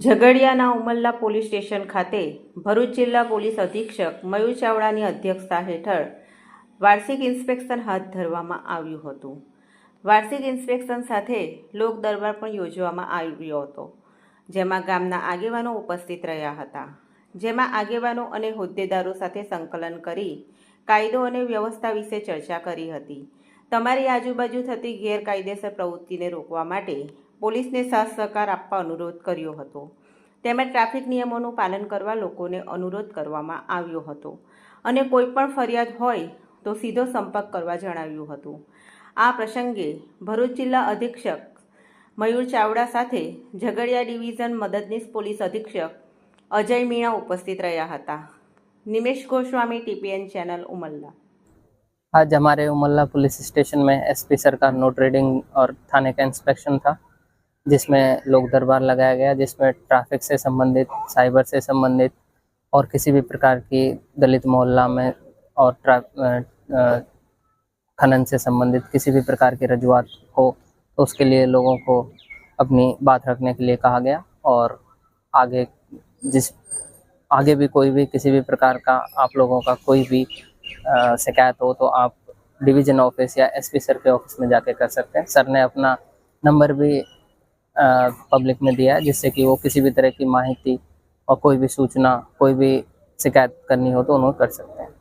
ઝઘડિયાના Umalla police station ખાતે ભરૂચ જિલ્લા police અધિક્ષક મયુર ચાવડાની અધ્યક્ષતા હેઠળ વાર્ષિક ઇન્સ્પેક્શન હાથ ધરવામાં આવ્યું હતું. વાર્ષિક ઇન્સ્પેક્શન સાથે લોક દરબાર પણ યોજવામાં આવ્યો હતો, જેમાં ગામના આગેવાનો ઉપસ્થિત રહ્યા હતા. જેમાં આગેવાનો અને હોદ્દેદારો સાથે સંકલન કરી કાયદો અને વ્યવસ્થા વિશે ચર્ચા કરી હતી. તમારી આજુબાજુ થતી ગેરકાયદેસર પ્રવૃત્તિને રોકવા માટે પોલીસને સાથ સહકાર આપવા અનુરોધ કર્યો હતો. તેમજ ટ્રાફિક નિયમોનું પાલન કરવા લોકોને અનુરોધ કરવામાં આવ્યો હતો અને કોઈ પણ ફરિયાદ હોય તો સીધો સંપર્ક કરવા જણાવ્યું હતું. આ પ્રસંગે ભરૂચ જિલ્લા અધિક્ષક મયુર ચાવડા સાથે ઝઘડિયા ડિવિઝન મદદનીશ પોલીસ અધિક્ષક અજય મીણા ઉપસ્થિત રહ્યા હતા. Nimesh Goswami, TPN channel, Umalla. आज हमारे उमल्ला पुलिस स्टेशन में एसपी सरकार नो ट्रेडिंग और थाने का इंस्पेक्शन था, जिसमें लोक दरबार लगाया गया, जिसमें ट्रैफिक से संबंधित, साइबर से संबंधित और किसी भी प्रकार की दलित मोहल्ला में और खनन से संबंधित किसी भी प्रकार की रजुआत हो तो उसके लिए लोगों को अपनी बात रखने के लिए कहा गया. और आगे भी कोई भी किसी भी प्रकार का आप लोगों का कोई भी शिकायत हो तो आप डिवीज़न ऑफिस या एसपी सर के ऑफिस में जाके कर सकते हैं. सर ने अपना नंबर भी पब्लिक में दिया है, जिससे कि वो किसी भी तरह की माहिती और कोई भी सूचना, कोई भी शिकायत करनी हो तो उन्होंने कर सकते हैं.